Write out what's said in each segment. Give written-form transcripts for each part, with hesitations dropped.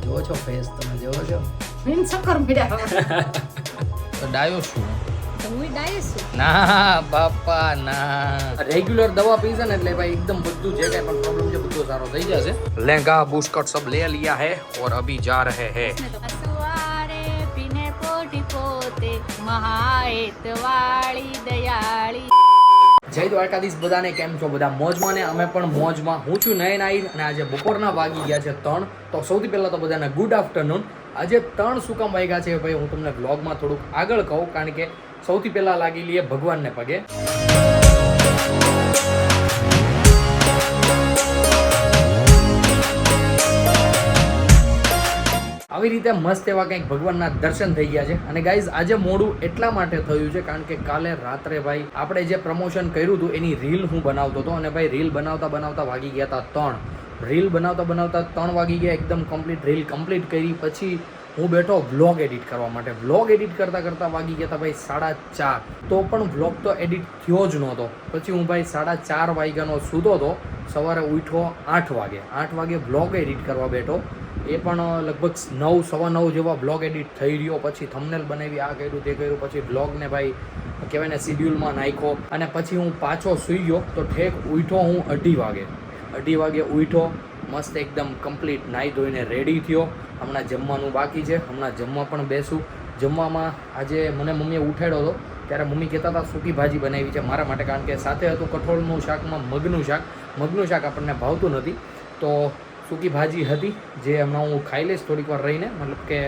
જોવો છો ફેસ તમે જોવો છો મેં સકર મળ્યા તો ડાયો છું તો હું ડાયસ છું ના બાપા ના રેગ્યુલર દવા પી છે ને એટલે ભાઈ એકદમ બધું જે કઈ પણ પ્રોબ્લેમ છે બધું સારો થઈ જશે લહેંગા બુસ્કટ સબ લે लिया है और अभी जा रहे हैं સવારે પીને પોટી પોતે મહાએત વાળી દયાળી જય દ્વારકાધીશ બધાને કેમ છો બધા મોજમાં ને અમે પણ મોજમાં હું છું નયન આહિર અને આજે બપોરના વાગી ગયા છે 3 તો સૌથી પહેલા તો બધાને ગુડ આફ્ટરનૂન આજે 3 શું કામ વાગ્યા છે ભાઈ હું તમને વ્લોગમાં થોડુંક આગળ કહું કારણ કે સૌથી પહેલા લાગી લઈએ ભગવાનને પગે આવી રીતે મસ્ત એવા કંઈક ભગવાનના દર્શન થઈ ગયા છે અને ગાઈઝ આજે મોડું એટલા માટે થયું છે કારણ કે કાલે રાત્રે ભાઈ આપણે જે પ્રમોશન કર્યું હતું એની રીલ હું બનાવતો હતો અને ભાઈ રીલ બનાવતા વાગી ગયા હતા 3 રીલ બનાવતા 3 વાગી ગયા એકદમ કમ્પ્લીટ રીલ કમ્પ્લીટ કરી પછી હું બેઠો વ્લોગ એડિટ કરવા માટે વ્લોગ એડિટ કરતા વાગી ગયા હતા ભાઈ 4:30 તો પણ વ્લોગ તો એડિટ થયો જ નહોતો પછી હું ભાઈ 4:30 વાગ્યાનો સૂતો હતો સવારે ઉઠ્યો 8 વાગે વ્લોગ એડિટ કરવા બેઠો એ પણ લગભગ 9:15 જેવા બ્લોગ એડિટ થઈ રહ્યો પછી થંબનેલ બનાવી આ કર્યું તે કર્યું પછી બ્લોગને ભાઈ કહેવાય ને શિડ્યુલમાં નાખ્યો અને પછી હું પાછો સૂઈ ગયો તો ઠેક ઉઠ્યો હું 2:30 વાગે ઉઠ્યો મસ્ત એકદમ કમ્પ્લીટ નાહી ધોઈને રેડી થયો હમણાં જમવાનું બાકી છે હમણાં જમવા પણ બેસું જમવામાં આજે મને મમ્મીએ ઉઠાડ્યો હતો ત્યારે મમ્મી કહેતા હતા સૂકી ભાજી બનાવી છે મારા માટે કારણ કે સાથે હતું કઠોળનું શાકમાં મગનું શાક આપણને ભાવતું નથી તો સૂકી ભાજી હતી જે હમણાં હું ખાઈ લઈશ થોડીક વાર રહીને મતલબ કે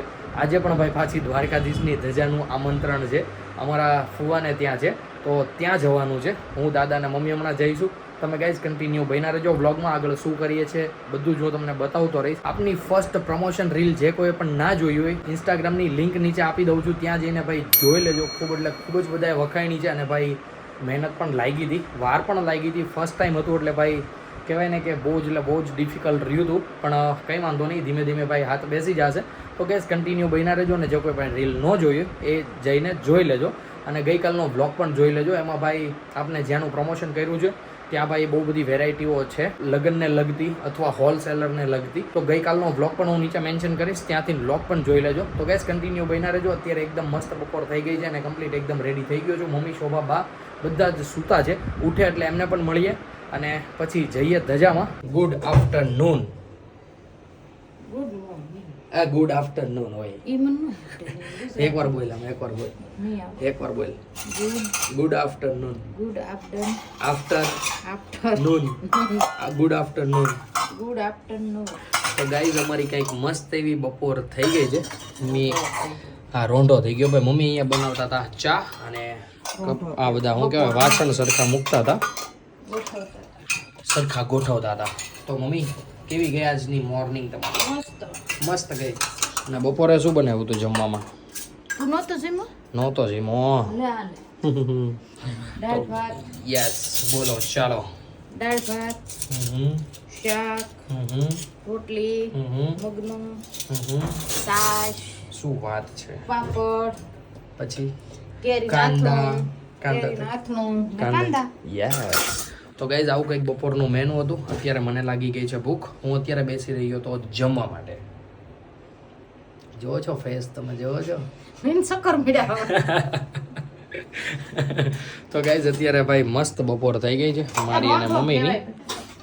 આજે પણ ભાઈ પાછી દ્વારકાધીશની ધજાનું આમંત્રણ છે અમારા ફુવાને ત્યાં છે તો ત્યાં જવાનું છે હું દાદા અને મમ્મી હમણાં જઈશું તમે ગાઈઝ કન્ટિન્યુ બન્યા રહેજો વ્લોગમાં આગળ શું કરીએ છીએ બધું જો તમને બતાવતો રહીશ આપની ફર્સ્ટ પ્રમોશન રીલ જે કોઈ પણ ના જોઈ હોય ઇન્સ્ટાગ્રામની લિંક નીચે આપી દઉં છું ત્યાં જઈને ભાઈ જોઈ લેજો ખૂબ જ બધાએ વખાણી છે અને ભાઈ મહેનત પણ લાગી હતી વાર પણ લાગી હતી ફર્સ્ટ ટાઈમ હતું એટલે ભાઈ કહેવાય ને કે બહુ જ ડિફિકલ્ટ રહ્યું હતું પણ કંઈ વાંધો નહીં ધીમે ધીમે ભાઈ હાથ બેસી જશે તો ગેસ કન્ટિન્યુ બન્યા રહેજો ને જો કોઈ પણ રીલ ન જોઈએ એ જઈને જોઈ લેજો અને ગઈકાલનો બ્લોગ પણ જોઈ લેજો એમાં ભાઈ આપણે જ્યાંનું પ્રમોશન કર્યું છે ત્યાં ભાઈ બહુ બધી વેરાયટીઓ છે લગ્નને લગતી અથવા હોલસેલરને લગતી તો ગઈકાલનો બ્લોગ પણ હું નીચે મેન્શન કરીશ ત્યાંથી બ્લોગ પણ જોઈ લેજો તો ગેસ કન્ટિન્યુ બન્યા રહેજો અત્યારે એકદમ મસ્ત બપોર થઈ ગઈ છે અને કમ્પ્લીટ એકદમ રેડી થઈ ગયો છું મમ્મી શોભા બા બધા જ સૂતા છે ઉઠે એટલે એમને પણ મળીએ અને પછી જઈએ ધજામાં good afternoon good morning good afternoon હોય ઈ મન એકવાર બોલ good afternoon good afternoon good afternoon તો ગાઈઝ અમારી કંઈક મસ્ત એવી બપોર થઈ ગઈ છે હા રોંઢો થઈ ગયો ભાઈ મમ્મી અહીંયા બનાવતા હતા ચા અને આ બધા શું કહેવાય વાસણ સરખા મૂકતા હતા સરખા ગોઠવતા હતા તો મમ્મી કેવી ગઈ આજની મોર્નિંગ તમારી મસ્ત ગઈ અને બપોરે શું બનાવ્યું હતું જમવામાં નહોતો જીમો દાળ ભાત યસ બોલો ચાલો દાળ ભાત શાક રોટલી મગનું છાશ શું વાત છે પાપડ પછી કેરી કાંદા કાંદા યસ તો ગાઈઝ આવું કંઈક બપોરનું મેનુ હતું અત્યારે મને લાગી ગઈ છે ભૂખ હું અત્યારે બેસી રહ્યો તો જમવા માટે જોવો છો ફેસ તમે જોવો છો મેં સકર મળ્યા તો ગાઈઝ અત્યારે ભાઈ મસ્ત બપોર થઈ ગઈ છે મારી અને મમ્મીની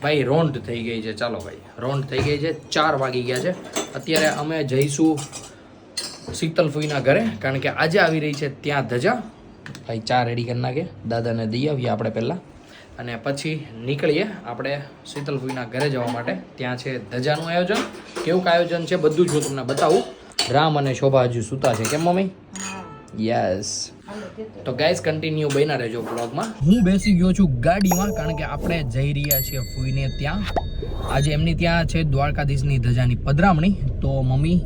ભાઈ રોંઢ થઈ ગઈ છે ચાલો ભાઈ રોંઢ થઈ ગઈ છે 4 વાગી ગયા છે અત્યારે અમે જઈશું શીતલ ફૂઈના ઘરે કારણ કે આજે આવી રહી છે ત્યાં ધજા ભાઈ ચા રેડી કરી નાખે દાદાને દઈ આવીએ આપણે પહેલાં અને પછી નીકળીએ આપણે શીતલ ફૂઈના ઘરે જવા માટે ત્યાં છે ધજાનું આયોજન કેવું આયોજન છે બધું જ હું તમને બતાવું રામ અને શોભા હજુ સૂતા છે કેમ મમ્મી યસ તો ગાઈઝ કન્ટિન્યુ બન્યા રહેજો બ્લોગમાં હું બેસી ગયો છું ગાડીમાં કારણ કે આપણે જઈ રહ્યા છીએ ફૂઈને ત્યાં આજે એમની ત્યાં છે દ્વારકાધીશની ધજાની પધરામણી તો મમ્મી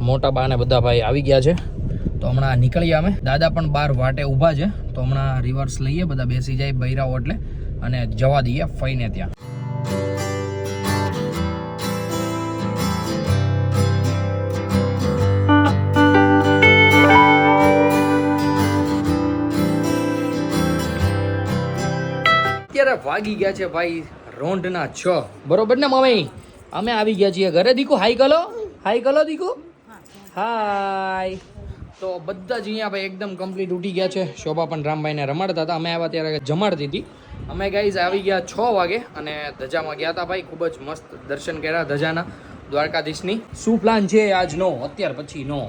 મોટા બા ને બધા ભાઈ આવી ગયા છે તો હમણાં નીકળીએ અમે દાદા પણ બહાર વાટે ઊભા છે તો હમણાં રિવર્સ લઈએ બધા બેસી જાય બૈરાઓ એટલે અને જવા દઈએ ફઈને ત્યાં અત્યારે વાગી ગયા છે ભાઈ રોંઢના 6 બરોબર ને મમ્મી અમે આવી ગયા છીએ ઘરે દીકુ હાઈ ગલો હાય કલો દીકો હાય. તો બધા જ અહીંયા ભાઈ એકદમ કમ્પ્લીટ ઉઠી ગયા છે. શોભા પણ રામભાઈને રમાડતા હતા. અમે આવ્યા ત્યારે જમાડતી હતી. અમે ગાઈઝ આવી ગયા 6 વાગે અને ધજામાં ગયા હતા ભાઈ. ખૂબ જ મસ્ત દર્શન કર્યા ધજાના દ્વારકાધીશની. શું પ્લાન છે આજનો અત્યાર પછી નો?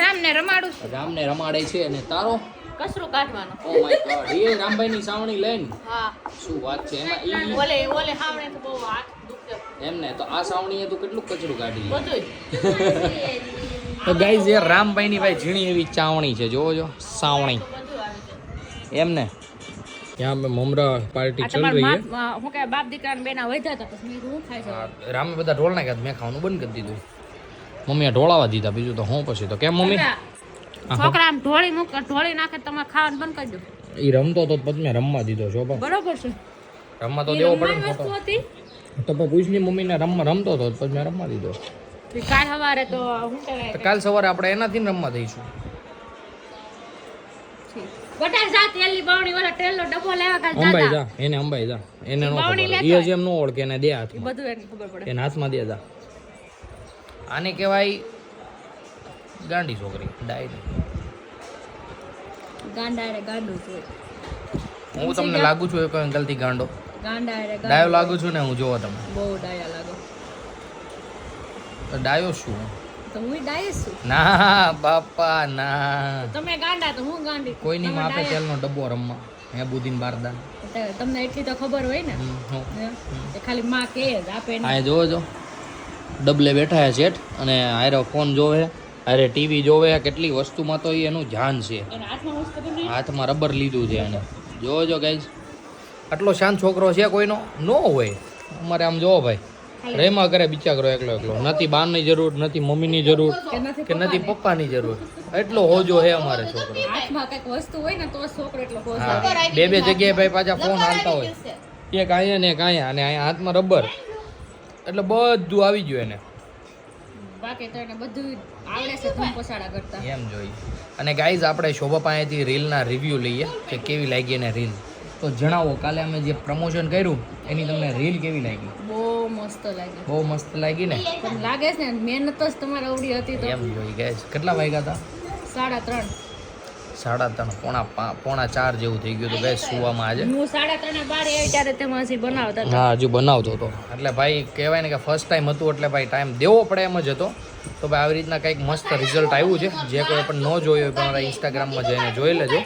રામને રમાડું છું. રામને રમાડે છે અને તારો કસરું કાઢવાનો. ઓ માય ગોડ એ રામભાઈની સાવણી લઈને હા શું વાત છે એમાં ઈ ઓલે હાવણે તો બહુ હાથ દુખે એમને તો આ સાવણીએ તો કેટલું કચરું કાઢી લે. બધું તો ગાઈઝ એ રામભાઈની ભાઈ ઝીણી એવી ચાવણી છે. જોવો જો સાવણી એમને. यहाँ पे મમરા પાર્ટી ચલ રહી है. હું કે બાપ દીકરાને બેના વધ્યા હતા પછી મેં હું ખાઈ શકું. રામે બધા ઢોળ નાખ્યા મેં ખાવાનું બંધ કરી દીધું. મમ્મીએ ઢોળાવા દીધા બીજું તો હું પછી તો કેમ મમ્મી છોકરા આમ ઢોળી નાખે તમે ખાવાનું બંધ કરી દો. એ રમતો તો પછી મેં રમવા દીધો છો બા. બરોબર છે. રમવા તો દેવો પડે ને વસ્તુ ખોટો. હતી તો પછી પૂછની મમ્મીને રમતો તો પછી મેં રમવા દીધો. કાલ સવારે તો હું કહેવાય તો કાલ સવારે આપણે એનાથી ને રમવા દઈશું. બટાર જા તેલની બાવણી વાળા તેલનો ડબ્બો લેવા કાલ અંબાઈ દાદા જા એને અંબાઈ જા એને નો બાવણી ખબર લેતો એ જેમ નો ઓળખે એને દે હાથમાં બધું એને ખબર પડે. એને હાથમાં દે જા. આને કહેવાય ગાંડી છોકરી ડાયરી. ગાંડા રે ગાંડું છે. હું તમને લાગુ છું એક અંકલથી ગાંડો ગાંડા રે ડાયો લાગુ છું ને હું જોવો તમે બહુ ડાયા લાગો. તો ડાયો શું? તો હું ડાયસ છું. ના બાપા ના તમે ગાંડા તો હું ગાંડી. કોઈની તમે માપે ડાયા. તેલનો ડબ્બો રમવા હે બુદીન બારદાન. તમને એટલી તો ખબર હોય ને એ ખાલી માં કે જ આપે ને. આ જોવો જો ડબલે બેઠા છે શેઠ અને હારે ફોન જોવે હારે ટીવી જોવે કેટલી વસ્તુમાં તો એનું ધ્યાન છે. એના હાથમાં વસ્તુ નહીં. હાથમાં રબર લીધું છે એને. જોવો જો ગાઈઝ આટલો શાંત છોકરો છે કોઈનો નો હોય. અમારે આમ જોવો ભાઈ રેમાં કરે બિચારો એકલો નથી બાની જરૂર નથી મમ્મીની જરૂર કે નથી પપ્પાની જરૂર. એટલો હોજો હે અમારે છોકરો. હાથમાં કઈક વસ્તુ હોય ને તો છોકરો એટલો ખુશ હા થાય. બે જગ્યાએ ભાઈ પાછા ફોન હાલતા હોય. એક અહીંયા ને એક અહીંયા અને અહીંયા હાથમાં રબર એટલે બધું આવી ગયું એને. બાકી તો એને બધું આવડે છે ધૂમ પછાડા કરતા. એમ જોઈએ. અને ગાઈઝ આપણે શોભા પાસેથી રીલના રિવ્યૂ લઈએ કે કેવી લાગી એને રીલ. તો જણાવો કાલે અમે જે પ્રમોશન કર્યું એની તમને રીલ કેવી લાગી? બહુ મસ્ત લાગે. બહુ મસ્ત લાગી ને? પણ લાગે છે ને મહેનત જ તમારે અવડી હતી તો. એમ જોઈ ગાઈઝ કેટલા વાગ્યા હતા? 3:30. 3:30 પોણા 4 જેવું થઈ ગયું હતું ગાઈઝ સુવામાં આજે. હું 3:30 બાર આવી ત્યારે તમે હજી બનાવતા હતા. હા હજુ બનાવતો હતો એટલે ભાઈ કહેવાય ને કે ફર્સ્ટ ટાઈમ હતું એટલે ભાઈ ટાઈમ દેવો પડે એમ જ હતો. તો ભાઈ આવી રીતના કંઈક મસ્ત રિઝલ્ટ આવ્યું છે. જે કોઈ પણ ન જોયું હોય પણ મારા ઇન્સ્ટાગ્રામમાં જઈને જોઈ લેજો.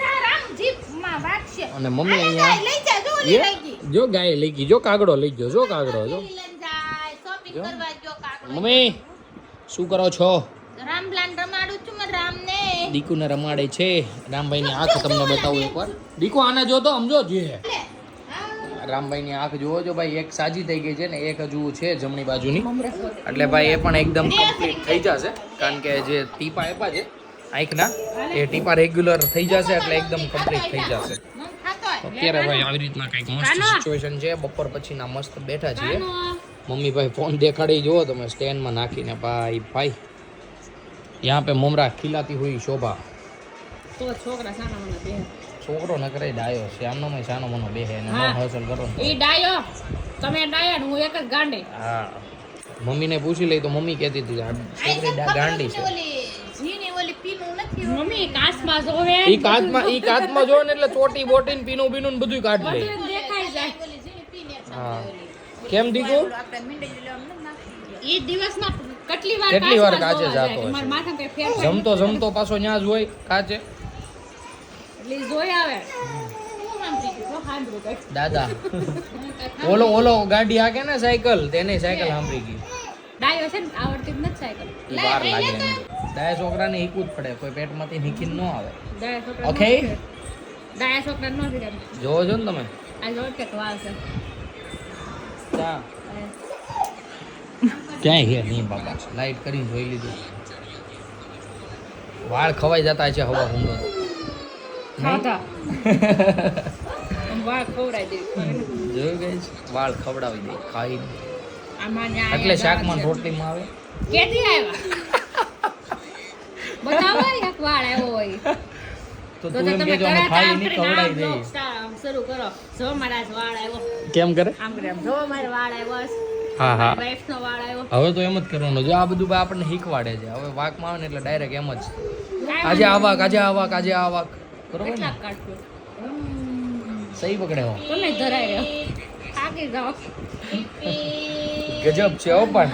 અને મમ્મી અહીંયા જો ગાય લઈ ગઈ જો કાગડો લઈ ગયો જો કાગડો જો મમ્મી શું કરો છો? રામલાલ રમાડું છું મેં રામને. દીકુને રમાડે છે. રામભાઈની આંખ તમને બતાવું એકવાર. દીકુ આને જો તો સમજો જે રામભાઈની આંખ જોવો છો ભાઈ. એક સાજી થઈ ગઈ છે ને એક હજુ છે જમણી બાજુની. એટલે ભાઈ એ પણ એકદમ કમ્પ્લીટ થઈ જશે કારણ કે જે ટીપા આપ્યા છે આંખના એ ટીપા રેગ્યુલર થઈ જશે એટલે એકદમ કમ્પ્લીટ થઈ જશે. અત્યારે ભાઈ આવી રીતના કંઈક મસ્ત સિચ્યુએશન છે. બપોર પછીના મસ્ત બેઠા છીએ. મમ્મી ભાઈ ફોન દેખાડી જુઓ તમે સ્ટેન્ડમાં નાખીને ભાઈ यहाँ पे મમરા ખીલાતી हुई શોભા. તો છોકરા સાના મને બે. છોકરો ન કરે ડાયો છે આમનો મેં સાનો મનો બેહે ને નો હસલ કરો ને. ઈ ડાયો તમે ડાયા ને હું એક જ ગાંડી. હા મમ્મીને પૂછી લઈ તો મમ્મી કહેતી હતી આ છોકરી ગાંડી છે. મમ્મી કાચમાં જોવે. ઈ કાચમાં જોવે ને એટલે ચોટી બોટી ને પીનું બીનું ને બધું કાઢ લે. બધું દેખાઈ જાય. હા કેમ દીકુ? ઈ દિવસમાં કેટલી વાર કાચે જાતો હોય મારા માથા કઈ ફેર જમતો પાછો ન્યા જ હોય કાચે. એટલે ઈ જોઈ આવે. દાદા ઓલો ગાડી હાકે ને સાયકલ તેને સાયકલ સાંભળી ગઈ. ડાયો છે ને આવડતી જ નથી સાયકલ. વાર લાગે એને. ડાયા છોકરાને હીકવું જ પડે કોઈ પેટમાંથી નીકીને ન આવે. ડાયા છોકરા ઓકે ડાયા છોકરા નો થઈ જોવો છો ને તમે આ જોડ કે વાલ છે. ક્યાંય હે નહીં બાપા. લાઈટ કરીને જોઈ લીધું. વાળ ખવાઈ જતા છે હવા હુંડો ખાતા વાળ ખવડાવી દે. જોયું ગઈ વાળ ખવડાવી દે ખાઈને. આમાં ન્યા એટલે શાકમાં ને રોટલીમાં આવે. કેદી આવ્યા બતાવો એક વાળ આવ્યો હોય તો તું એમ કે અમે ખાઈ નહીં ખવડાવી દે. શરૂ કરો જો મારા વાળ આવ્યો કેમ કરે? આમ કરે જો મારા વાળ આવ્યો હા હા વાઈફનો વાળ આવ્યો. હવે તો એમ જ કરવાનું જો આ બધું ભાઈ આપણને શીખવાડે છે હવે વાકમાં આવે ને એટલે ડાયરેક્ટ એમ જ કાંઈ આજે આ વાંધો વાક આજે આ વાક આજે આ વાક બરોબર ને કેટલાક કાઢજો. સહી પકડ્યો તમે ધરાઈ રહ્યો. થાકી જાઓ. ગજબ છે હો પણ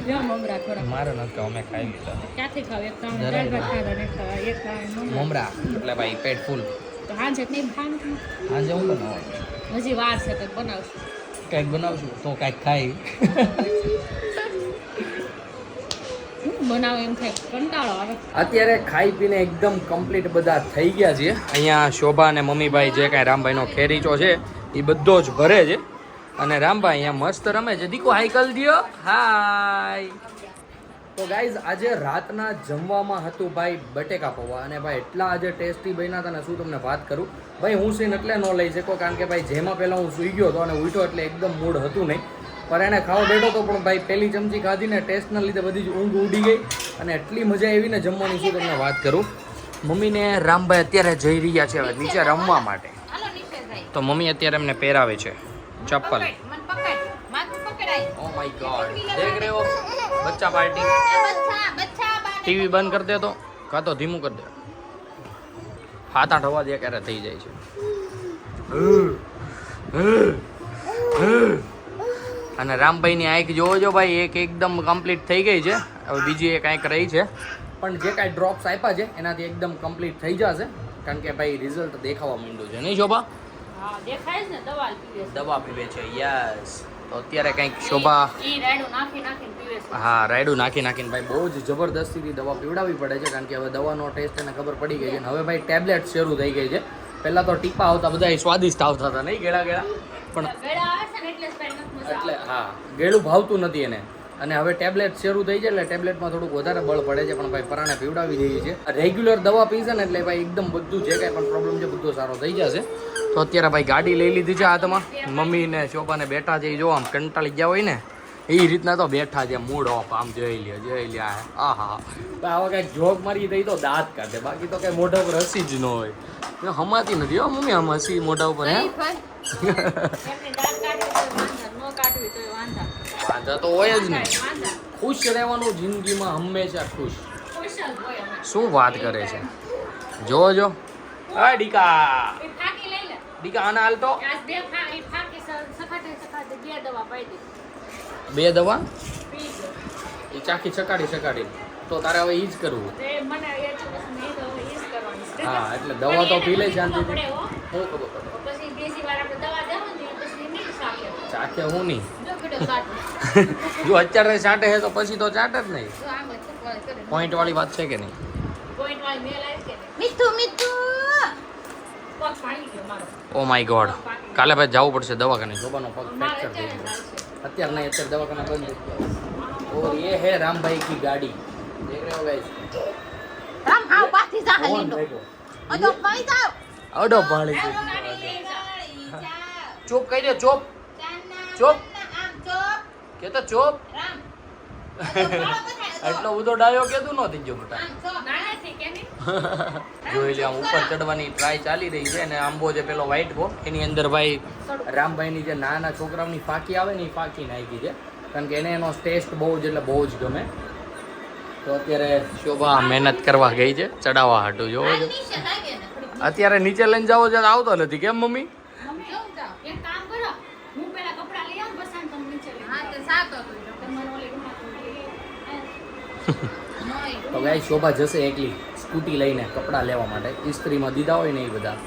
જો મમરા થોડા. મારે નથી ખાવા, અમે ખાઈ લીધા ક્યાંથી ખાવ? એક ત્રણ ધરાઈ દાળ ભાત ખાધા ને એક ખાવા એક ખાવા મમરા. મમરા એટલે ભાઈ પેટ ફૂલ તો હાંજે નહીં ખાવાનું. આજે હું બનાવવાનું હજી વાર છે કંઈક બનાવશું. કંઈક બનાવશું તો કંઈક ખાઈ હું બનાવું એમ થાય કંટાળો આવે. અત્યારે ખાઈ પીને એકદમ કમ્પ્લીટ બધા થઈ ગયા છે. અહીંયા શોભા અને મમ્મીભાઈ જે કાંઈ રામભાઈનો ખેરીચો છે એ બધો જ ભરે છે અને રામભાઈ અહીંયા મસ્ત રમે છે. દીકો હાઈકલ દિયો હાય. તો ગાઈઝ આજે રાતના જમવામાં હતું ભાઈ બટેકા પૌવા અને ભાઈ એટલા આજે ટેસ્ટી બન્યા હતા ને શું તમને વાત કરું ભાઈ. હું સીન એટલે ન લઈ શકો કારણ કે ભાઈ જેમાં પહેલાં હું સૂઈ ગયો હતો અને ઉઠ્યો એટલે એકદમ મૂડ હતું નહીં પણ એને ખાવા બેઠો તો પણ ભાઈ પહેલી ચમચી ખાધીને ટેસ્ટના લીધે બધી જ ઊંઘ ઉડી ગઈ અને એટલી મજા આવી ને જમવાની શું તમને વાત કરું. મમ્મીને રામભાઈ અત્યારે જઈ રહ્યા છે હવે નીચે રમવા માટે. તો મમ્મી અત્યારે એમને પહેરાવે છે ચપ્પલ. ઓ માય ગોડ દેખ રહે હો બચ્ચા પાર્ટી. ટીવી બંધ કરી દે તો કાં તો ધીમું કરી દે. 7-8 અવાજ ક્યારે થઈ જાય છે. અને રામભાઈની આંખ જોવો જો ભાઈ એક એકદમ કમ્પ્લીટ થઈ ગઈ છે. હવે બીજી એક આંખ રહી છે પણ જે કાંઈ ડ્રોપ્સ આપ્યા છે એનાથી એકદમ કમ્પ્લીટ થઈ જશે કારણ કે ભાઈ રિઝલ્ટ દેખાવા માંડ્યું છે નહીં શોભા? હા દેખાય છે ને દવા પીવે છે. દવા પીવે છે યસ. તો અત્યારે કંઈક શોભા ઈ રાયડું નાખી નાખીને પીવે છે. હા રાયડું નાખી નાખીને ભાઈ બહુ જ જબરદસ્તીથી દવા પીવડાવવી પડે છે કારણ કે હવે દવાનો ટેસ્ટ એને ખબર પડી ગઈ છે અને હવે ભાઈ ટેબ્લેટ શરૂ થઈ ગઈ છે. પહેલાં તો ટીપા આવતા બધા સ્વાદિષ્ટ આવતા હતા નહીં ગેળા ગેળા પણ ગળા આવે છે ને એટલે સ્પેલ નથી મજા એટલે હા ગેળું ભાવતું નથી એને અને હવે ટેબ્લેટ શરૂ થઈ જાય એટલે ટેબ્લેટમાં થોડુંક વધારે બળ પડે છે પણ ભાઈ પરાણે પીવડાવી દઈએ છે. રેગ્યુલર દવા પીશે ને એટલે ભાઈ એકદમ બધું જે કાંઈ પણ પ્રોબ્લેમ છે બધું સારો થઈ જશે. તો અત્યારે ભાઈ ગાડી લઈ લીધી છે હાથમાં. મમ્મી ને શોભાને બેઠા છે એ જો આમ કંટાળી ગયા હોય ને એ રીતના તો બેઠા છે મૂડ ઓફ આમ જોઈ લે આ હા આવા કંઈક જોક મારી દઈ તો દાંત કાઢે બાકી તો કઈ મોઢા ઉપર હસી જ ન હોય. હમાતી નથી હો મમ્મી આમ હસી મોઢા ઉપર હે એમની દાંત કાઢવી તો વાંધા ન કાઢવી તો વાંધા વાંધા તો હોય જ ને. વાંધા ખુશ રહેવાનું જિંદગીમાં હંમેશા ખુશ. ખુશલ હોય અમે. શું વાત કરે છે જોવો જો. હા ડીકા એ ફાકી લઈ લે. ડીકા આના હાલ તો આજ બે ફાકી સખાતે બે દવા પાઈ દે. 2 દવા પી જો. એ ચાખી ચકાડી તો તારે હવે ઈ જ કરવું. તે મને એ તો બસ નહીં તો ઈ જ કરવાનું છે. હા એટલે દવા તો પી લે શાંતિથી. પડે હો. હું ખબર પડે પછી બીજી વાર આપણે દવા દેવું ને પછી નહીં સાકે. ચાખે હું નહીં. જો બેટો કાઢ. જો અત્યારે ચાટે છે તો પછી તો ચાટે જ નહીં. જો આમ જ ચકવાળ કરે. પોઈન્ટ વાળી વાત છે કે નહીં? પોઈન્ટ વાળી મેલ આવી કે મીઠું પગ પાણી ગયો મારો. ઓ માય ગોડ કાલે ભાઈ જવું પડશે દવાખાને. શોભાનો પગ મારે ફ્રેક્ચર થઈ અત્યારે ગયો. ચાલશે. અત્યારે નહીં અત્યારે દવાખાના બંધ થઈ ગયા. और ये है राम भाई की गाड़ी देख रहे हो गाइस. રામ આવ પાછી જા कौन હલીનો देखो અજો કઈ જાવ અડો ભાળી આવો ગાડી લઈ જા. ચોપ કહી દે ચોપ ચોપ આમ ચોપ કે તો ચોપ રામ એટલો બધો ડાયો કેતું ન થઈ ગયો બેટા. આમ ચોપ નાનાથી કે નહીં? જોઈ લે આમ ઉપર ચડવાની ટ્રાય ચાલી રહી છે અને આંબો જે પેલો વ્હાઈટ બો એની અંદર ભાઈ રામભાઈની જે નાના છોકરાઓની ફાકી આવે ને એ ફાકી નાખી છે કારણ કે એને એનો ટેસ્ટ બહુ જ એટલે બહુ જ ગમે. તો અત્યારે શોભા મહેનત કરવા ગઈ છે ચડાવવા હાટું જોવો છો. નીચે લાગે ને થોડી અત્યારે નીચે લઈને જાઓ છે આવતો નથી કેમ મમ્મી? મમ્મી કેવું જાવ? એક કામ કરો હું પેલા કપડાં લઈ આવું પછી તમે નીચે લઈ હા જાઓ. તે સાતો તો તમારે ઓલી રૂમમાં નોય તો ભાઈ શોભા જશે એકલી સ્કૂટી લઈને કપડાં લેવા માટે ઇસ્ત્રીમાં દીધા હોય ને એ બધા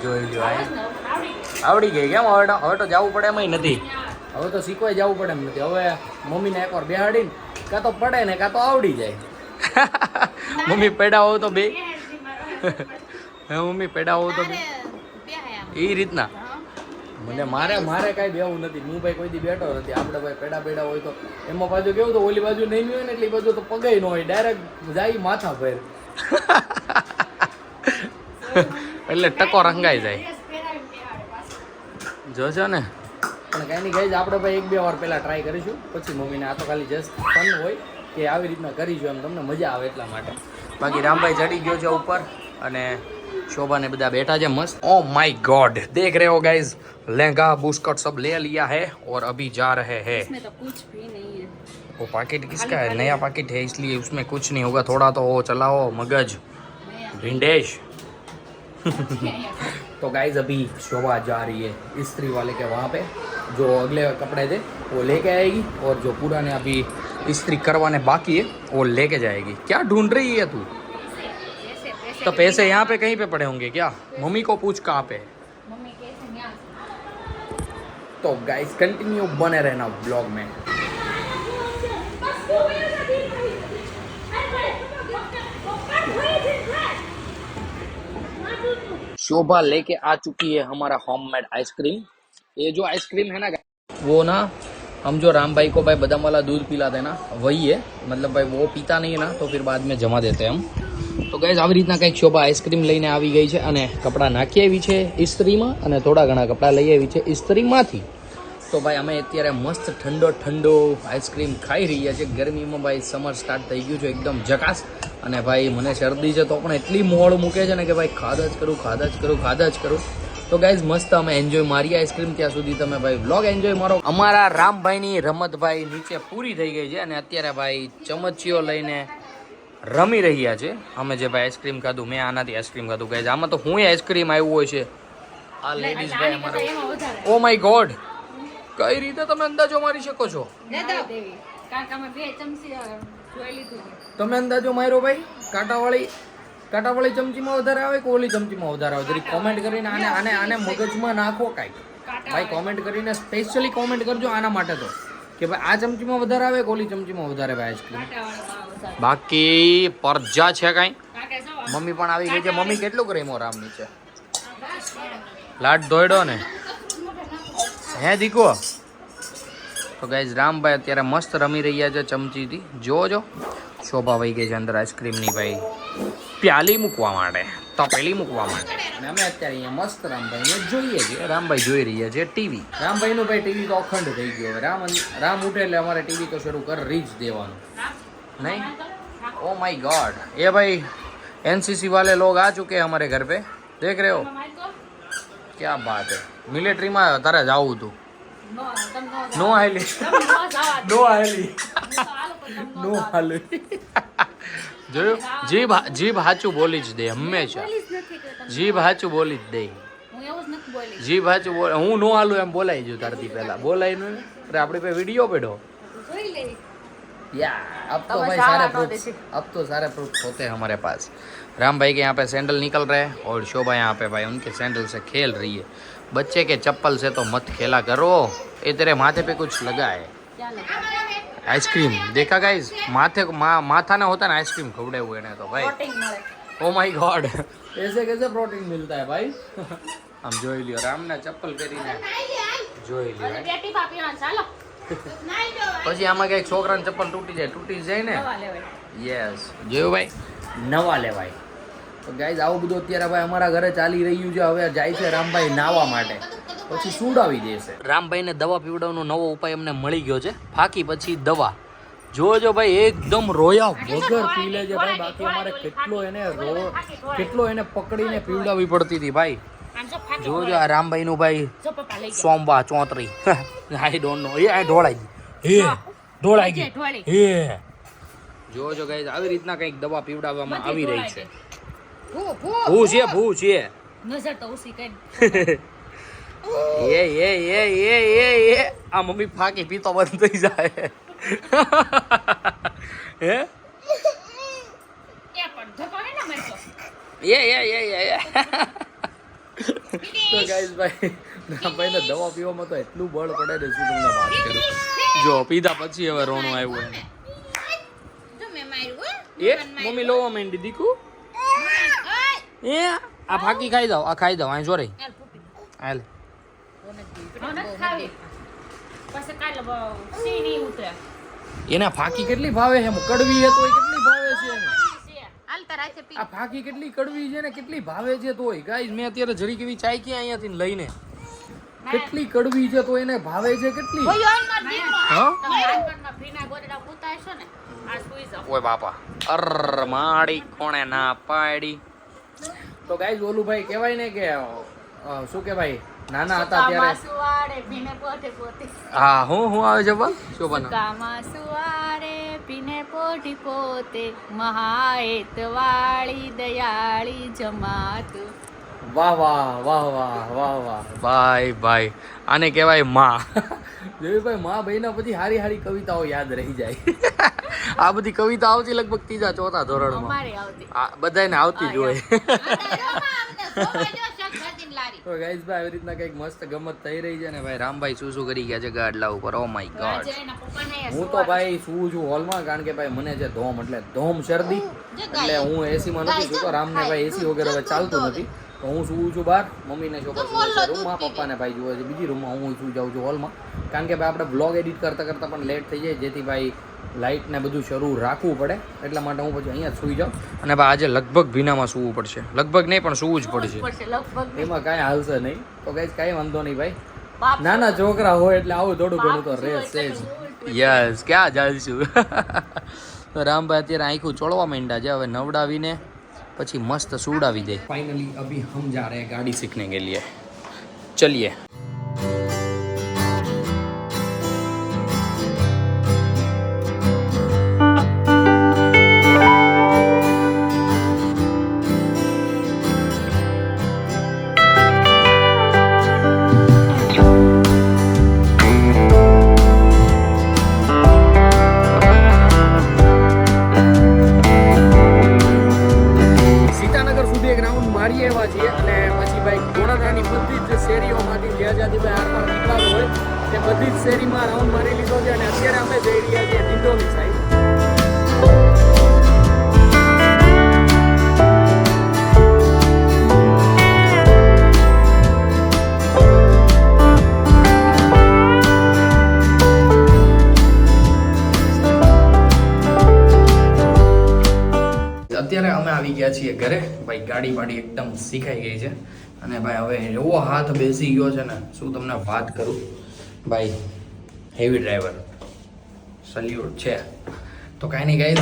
જોઈ લ્યો આ આવડી ગઈ કેમ હવે તો જવું પડે એમ નથી. હવે તો શીખવાય જવું પડે એમ નથી. હવે મમ્મીને એકવાર બેહાડીને કાં તો પડે ને કાં તો આવડી જાય. મમ્મી પેડા હોય તો બે હે મમ્મી પેડા હોય તો બે બે આમ એ રીતના હા મને મારે કાંઈ બેવું નથી. હું ભાઈ કોઈ દી બેઠો નથી. આપણે ભાઈ પેડા હોય તો એમાં બાજુ કેવું તો ઓલી બાજુ નહીં હોય ને એટલી બાજુ તો પગે ન હોય ડાયરેક્ટ જાય માથા પર એટલે ટકો રંગાઈ જાય જોશો ને. પણ કાંઈ નહીં ગાઈઝ આપણે ભાઈ 1-2 વાર પહેલાં ટ્રાય કરીશું પછી મમ્મીને આ તો ખાલી જસ્ટ ફન હોય કે આવી રીતના કરીશું એમ તમને મજા આવે એટલા માટે. બાકી રામભાઈ ચડી ગયો છે ઉપર અને शोभा ने બધા બેઠા છે मस्त ओ माय गॉड देख रहे हो गाइस लहंगा बुस्कट सब ले लिया है और अभी जा रहे हैं इसमें तो कुछ भी नहीं है वो पैकेट किसका है नया पैकेट है इसलिए उसमें कुछ नहीं होगा थोड़ा तो वो चलाओ मगज भिंडेश तो गाइज अभी शोभा जा रही है इस्त्री वाले के वहाँ पे जो अगले कपड़े थे वो लेके आएगी और जो पुराने अभी इस्त्री करवाने बाकी है वो लेके जाएगी क्या ढूंढ रही है तू तो पैसे यहाँ पे कहीं पे पड़े होंगे क्या मम्मी को पूछ कहाँ पे है मम्मी कैसे यहाँ तो गाइस कंटिन्यू बने रहना ब्लॉग में शोभा लेके आ चुकी है हमारा होममेड आइसक्रीम ये जो आइसक्रीम है ना वो ना हम जो राम भाई को भाई बादाम वाला दूध पिलाते हैं ना वही है मतलब भाई वो पीता नहीं है ना तो फिर बाद में जमा देते हैं हम તો ગાઈઝ આવી રીતના કંઈક શોભા આઈસ્ક્રીમ લઈને આવી ગઈ છે અને કપડાં નાખી આવી છે ઇસ્ત્રીમાં અને થોડા ઘણા કપડાં લઈ આવી છે ઇસ્ત્રીમાંથી તો ભાઈ અમે અત્યારે મસ્ત ઠંડો ઠંડો આઈસ્ક્રીમ ખાઈ રહ્યા છે ગરમીમાં ભાઈ સમર સ્ટાર્ટ થઈ ગયું છે એકદમ જકાસ અને ભાઈ મને શરદી છે તો પણ એટલી મોડ મૂકે છે ને કે ભાઈ ખાધા જ કરું તો ગાઈઝ મસ્ત અમે એન્જોય મારીએ આઈસ્ક્રીમ ત્યાં સુધી તમે ભાઈ વ્લોગ એન્જોય મારો અમારા રામભાઈની રમત ભાઈ નીચે પૂરી થઈ ગઈ છે અને અત્યારે ભાઈ ચમચીઓ લઈને રમી રહ્યા છે અમે જે ભાઈ આઈસ્ક્રીમ ખાધું મેં આનાથી આઈસ્ક્રીમ ખાધું ગાઈઝ આમાં તો હું આઈસ્ક્રીમ આવ્યું હોય છે આ લેડીઝ ભાઈ અમારા ઓ માય ગોડ કઈ રીતે તમે અંદાજો મારી શકો છો દેવી કારણ કે અમે 2 ચમચી જોઈ લીધું તમે અંદાજો માર્યો ભાઈ કાંટાવાળી ચમચીમાં વધારે આવે કે ઓલી ચમચીમાં વધારે આવે જરી કોમેન્ટ કરીને આને મગજમાં નાખો કાંઈક ભાઈ કોમેન્ટ કરીને સ્પેશિયલી કોમેન્ટ કરજો આના માટે તો કે ભાઈ આ ચમચીમાં વધારે આવે કે ઓલી ચમચીમાં વધારે આવે આઈસ્ક્રીમ બાકી પરજા છે કાંઈ મમ્મી પણ આવી ગઈ છે મમ્મી કેટલું કર્યો રામ નીચે લાડ દોડ્યો ને હે દીકો તો ગાઈઝ રામભાઈ અત્યારે મસ્ત રમી રહ્યા છે ચમચીથી જોજો શોભા વહી ગઈ છે અંદર આઈસ્ક્રીમની ભાઈ પ્યાલી મૂકવા માટે તપેલી મૂકવા માટે અને અમે અત્યારે અહીંયા મસ્ત રામભાઈને જોઈએ છીએ રામભાઈ જોઈ રહ્યા છે ટીવી રામભાઈનું ભાઈ ટીવી તો અખંડ થઈ ગયો હવે રામ ઉઠે એટલે અમારે ટીવી તો શરૂ કરી જ દેવાનું नहीं ओ माय गॉड ये भाई एनसीसी वाले लोग आ चुके हैं हमारे घर पे देख रहे हो क्या बात है मिलिट्री में तारे जाऊ तू नो आयली नो आयली नो आयली જોયું જીભ હાચું બોલી જ દે હંમેશા જીભ હાચું બોલી જ દે જીભ હાચું બોલે હું નો હાલું એમ બોલાઈ ગયું તારથી પહેલા बोलाई નું अरे આપણે पे वीडियो पेड़ो या अब तो भाई सारे प्रूफ होते हैं हमारे पास राम भाई के यहाँ पे सैंडल निकल रहे हैं और शोभा यहाँ पे भाई उनके सैंडल से खेल रही है बच्चे के चप्पल से तो मत खेला करो ये तेरे माथे पे कुछ लगा है आइसक्रीम देखा गाइस माथा ना होता ना आइसक्रीम खवड़े हुए ने तो भाई ओ माय गॉड ऐसे कैसे प्रोटीन मिलता है भाई हम જોઈ લ્યો રામના ચપ્પલ પહેરીને જોઈ લ્યો પછી આમાં કઈક છોકરાને ચપ્પલ તૂટી જાય ને યસ જોયું ભાઈ નવા લેવાય તો ગાઈઝ આવું બધું અત્યારે ભાઈ અમારા ઘરે ચાલી રહ્યું છે હવે જાય છે રામભાઈ નાવા માટે પછી સુડાવી દેશે રામભાઈને દવા પીવડાવવાનો નવો ઉપાય અમને મળી ગયો છે ફાકી પછી દવા જોજો ભાઈ એકદમ રોયા વગર પી લે છે ભાઈ બાકી અમારે કેટલો એને પકડીને પીવડાવવી પડતી હતી ભાઈ જોજો આ રામભાઈ નું ભાઈ સોમવા ચોતરી આઈ ડોન્ટ નો એ આ ઢોળાઈ ગઈ હે જોજો ગાઈસ આવી રીતના કઈક દવા પીવડાવવામાં આવી રહી છે ભૂ છે નજર તો ઉસી કઈ એ આ મમ્મી ફાકી પીતો બંધ થઈ જાય હે એ પણ ધકો હે ને મરતો એ તો ગાઈસ ભાઈ રામભાઈને દવા પીવામાં તો એટલું બળ પડે ને શું તમને વાત કરું જો પીધા પછી હવે રોણું આવ્યું એને એ મમ્મી લોવા માંડી દીકુ એ આ ફાકી ખાઈ દો આ જોરે હાલ એને ફાકી કેટલી ભાવે છે કડવી છે તોય કેટલી ભાવે છે એને આ ફાકી કેટલી કડવી છે ને કેટલી ભાવે છે તોય ગાઈસ મેં અત્યારે જરી કેવી ચાય કે અહીંયાથી લઈને કેટલી કડવી છે તો એને ભાવે છે કેટલી ઓય બાપા અર માડી કોણે ના પાડી તો ગાઈઝ ઓલું ભાઈ કહેવાય ને કે શું કે ભાઈ નાના હતા ત્યારે સુવાડે ભીને પોતે પોતે હા હું આવે છે બા શું બના કામા સુવાડે પીને પોટી પોતે મહાએત વાળી દયાળી જમાતું વાહ વાહ વાહ વાહ વાહ વાહ ભાઈ ભાઈ આને કહેવાય માં દેવીભાઈ માં બહેના પછી હારી હારી કવિતાઓ યાદ રહી જાય આ બધી કવિતા આવતી લગભગ ત્રીજા ચોથા ધોરણમાં અમારે આવતી બધાને આવતી જ હોય લારી તો ગાઈઝ ભાઈ આવી રીતના કંઈક મસ્ત ગમત થઈ રહી છે ને ભાઈ રામભાઈ શું કરી ગયા છે ગાડલા ઉપર ઓ માય ગોડ એના પપ્પાને હું તો ભાઈ સુવું છું હોલમાં કારણ કે ભાઈ મને છે ધોમ એટલે ધોમ શરદી એટલે હું એસીમાં નથી સૂતો રામને ભાઈ એસી વગેરે હવે ચાલતું નથી તો હું સુવું છું બહાર મમ્મીને છોકરો સુવે છે રૂમમાં પપ્પાને ભાઈ જુએ છે બીજી રૂમમાં હું સુઈ જાઉં છું હોલમાં કારણ કે ભાઈ આપણે બ્લોગ એડિટ કરતાં કરતાં પણ લેટ થઈ જાય જેથી ભાઈ લાઇટ ને બધું શરૂ રાખવું પડે એટલા માટે હું પછી અહીંયા જ સુઈ જાઉં અને ભાઈ આજે લગભગ ભીનામાં સૂવું પડશે લગભગ નહીં પણ સૂવું જ પડશે લગભગ એમાં કાંઈ હાલશે નહીં તો ગાઈઝ કાંઈ વાંધો નહીં ભાઈ નાના છોકરા હોય એટલે આવું થોડું ઘણું તો રહેશે જ યસ ક્યાં જાલશું તો રામભાઈ અત્યારે આંખું ચોળવા માંડ્યા છે હવે નવડાવીને પછી મસ્ત સુવડાવી દે ફાઇનલી અભી હમ જા રહે ગાડી सीखने के लिए चलिए સીતાનગર સુધી એક રાઉન્ડ મારીએ એવા છીએ અને પછી ભાઈ વડોદરાની બધી જ શેરીઓમાંથી જ્યાં જ્યાંથી ભાઈ આરપાર નીકળાતો હોય તે બધી જ શેરીમાં રાઉન્ડ મારી લીધો છે અને અત્યારે અમે જઈ રહ્યા છીએ દિંડોલી સાઈડ અત્યારે અમે આવી ગયા છીએ ઘરે ભાઈ ગાડી વાડી એકદમ શીખાઈ ગઈ છે અને ભાઈ હવે એવો હાથ બેસી ગયો છે ને શું તમને વાત કરું ભાઈ હેવી ડ્રાઈવર સલ્યુટ છે તો કાંઈ નહીં ગાઈઝ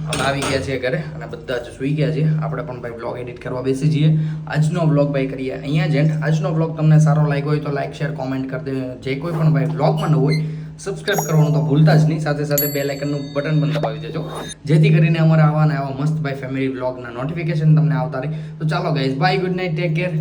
અમે આવી ગયા છીએ ઘરે અને બધા જ સૂઈ ગયા છીએ આપણે પણ ભાઈ બ્લોગ એડિટ કરવા બેસી જઈએ આજનો બ્લોગ ભાઈ કરીએ અહીંયા જ એન્ડ આજનો બ્લોગ તમને સારો લાગ્યો હોય તો લાઈક શેર કોમેન્ટ કરી દે જે કોઈ પણ ભાઈ બ્લોગમાં ન હોય સબસ્ક્રાઇબ કરવાનું તો ભૂલતા જ નહીં સાથે સાથે બે લાઇકનનું બટન પણ દબાવી દેજો જેથી કરીને અમારા આવા મસ્ત ભાઈ ફેમિલી બ્લોગના નોટિફિકેશન તમને આવતા રહે તો ચાલો guys bye good night take care